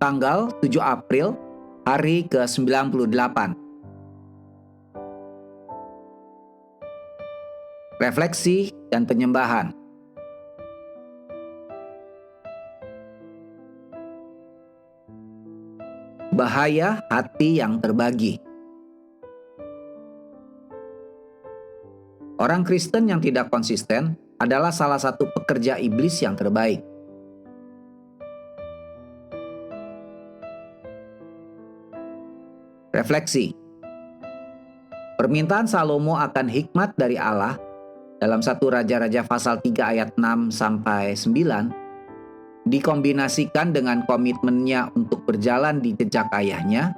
Tanggal 7 April, hari ke-98. Refleksi dan penyembahan. Bahaya hati yang terbagi. Orang Kristen yang tidak konsisten adalah salah satu pekerja iblis yang terbaik. Refleksi. Permintaan Salomo akan hikmat dari Allah dalam 1 Raja-Raja pasal 3 ayat 6 sampai 9 dikombinasikan dengan komitmennya untuk berjalan di jejak ayahnya,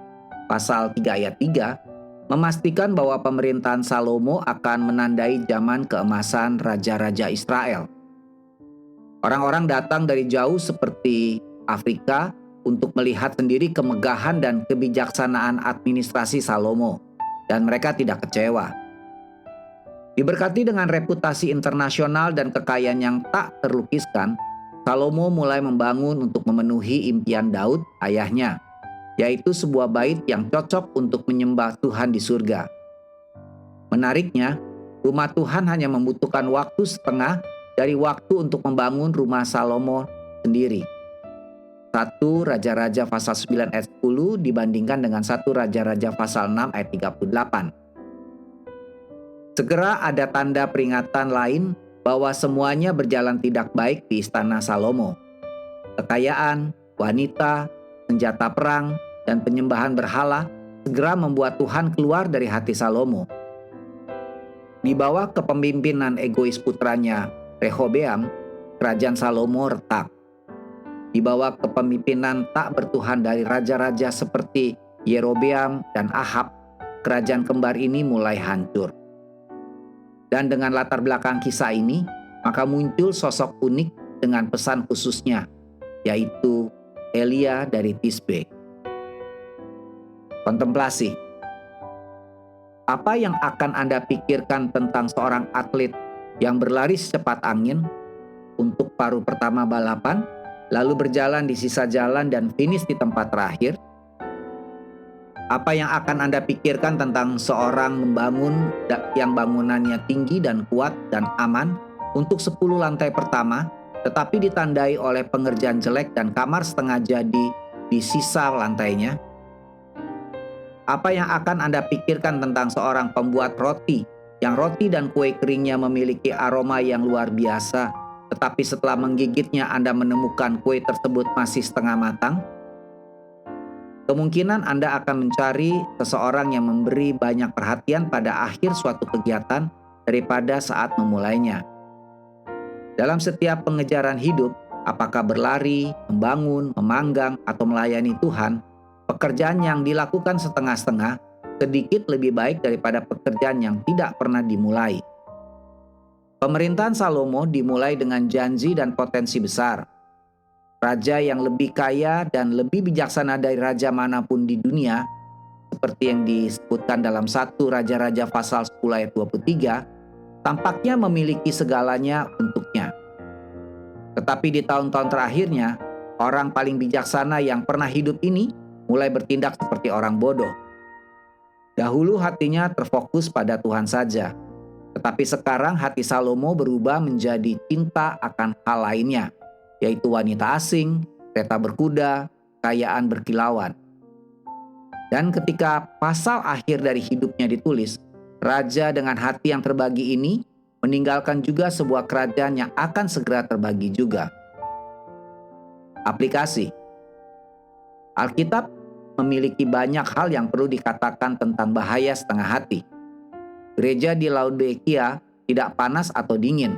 pasal 3 ayat 3, memastikan bahwa pemerintahan Salomo akan menandai zaman keemasan Raja-Raja Israel. Orang-orang datang dari jauh seperti Afrika untuk melihat sendiri kemegahan dan kebijaksanaan administrasi Salomo, dan mereka tidak kecewa. Diberkati dengan reputasi internasional dan kekayaan yang tak terlukiskan, Salomo mulai membangun untuk memenuhi impian Daud, ayahnya, yaitu sebuah bait yang cocok untuk menyembah Tuhan di surga. Menariknya, rumah Tuhan hanya membutuhkan waktu setengah dari waktu untuk membangun rumah Salomo sendiri. 1 Raja-Raja pasal 9 ayat 10 dibandingkan dengan 1 Raja-Raja pasal 6 ayat 38. Segera ada tanda peringatan lain bahwa semuanya berjalan tidak baik di istana Salomo. Kekayaan, wanita, senjata perang, dan penyembahan berhala segera membuat Tuhan keluar dari hati Salomo. Di bawah kepemimpinan egois putranya Rehobeam, kerajaan Salomo retak. Di bawah kepemimpinan tak bertuhan dari raja-raja seperti Yerobeam dan Ahab, kerajaan kembar ini mulai hancur. Dan dengan latar belakang kisah ini, maka muncul sosok unik dengan pesan khususnya, yaitu Elia dari Tisbe. Kontemplasi. Apa yang akan Anda pikirkan tentang seorang atlet yang berlari secepat angin untuk paruh pertama balapan, lalu berjalan di sisa jalan dan finish di tempat terakhir? Apa yang akan Anda pikirkan tentang seorang membangun yang bangunannya tinggi dan kuat dan aman untuk 10 lantai pertama, tetapi ditandai oleh pengerjaan jelek dan kamar setengah jadi di sisa lantainya? Apa yang akan Anda pikirkan tentang seorang pembuat roti yang roti dan kue keringnya memiliki aroma yang luar biasa, tetapi setelah menggigitnya Anda menemukan kue tersebut masih setengah matang? Kemungkinan Anda akan mencari seseorang yang memberi banyak perhatian pada akhir suatu kegiatan daripada saat memulainya. Dalam setiap pengejaran hidup, apakah berlari, membangun, memanggang, atau melayani Tuhan, pekerjaan yang dilakukan setengah-setengah sedikit lebih baik daripada pekerjaan yang tidak pernah dimulai. Pemerintahan Salomo dimulai dengan janji dan potensi besar. Raja yang lebih kaya dan lebih bijaksana dari raja manapun di dunia, seperti yang disebutkan dalam 1 Raja-Raja pasal 10 ayat 23, tampaknya memiliki segalanya untuknya. Tetapi di tahun-tahun terakhirnya, orang paling bijaksana yang pernah hidup ini mulai bertindak seperti orang bodoh. Dahulu hatinya terfokus pada Tuhan saja, tetapi sekarang hati Salomo berubah menjadi cinta akan hal lainnya, yaitu wanita asing, kereta berkuda, kekayaan berkilauan. Dan ketika pasal akhir dari hidupnya ditulis, raja dengan hati yang terbagi ini meninggalkan juga sebuah kerajaan yang akan segera terbagi juga. Aplikasi. Alkitab memiliki banyak hal yang perlu dikatakan tentang bahaya setengah hati. Gereja di Laodikia tidak panas atau dingin.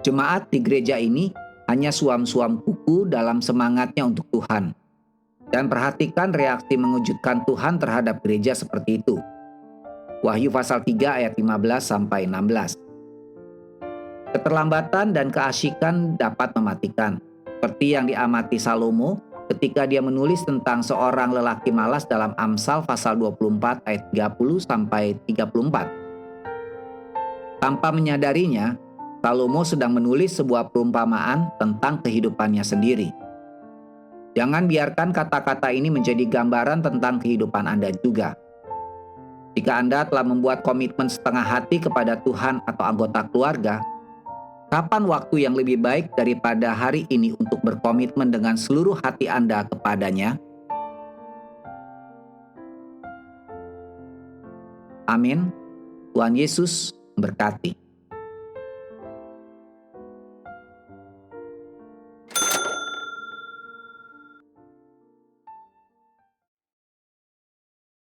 Jemaat di gereja ini hanya suam-suam kuku dalam semangatnya untuk Tuhan. Dan perhatikan reaksi mengejutkan Tuhan terhadap gereja seperti itu. Wahyu pasal 3 ayat 15-16. Keterlambatan dan keasyikan dapat mematikan, seperti yang diamati Salomo ketika dia menulis tentang seorang lelaki malas dalam Amsal pasal 24 ayat 30-34. Tanpa menyadarinya, Salomo sedang menulis sebuah perumpamaan tentang kehidupannya sendiri. Jangan biarkan kata-kata ini menjadi gambaran tentang kehidupan Anda juga. Jika Anda telah membuat komitmen setengah hati kepada Tuhan atau anggota keluarga, kapan waktu yang lebih baik daripada hari ini untuk berkomitmen dengan seluruh hati Anda kepadanya? Amin. Tuhan Yesus memberkati.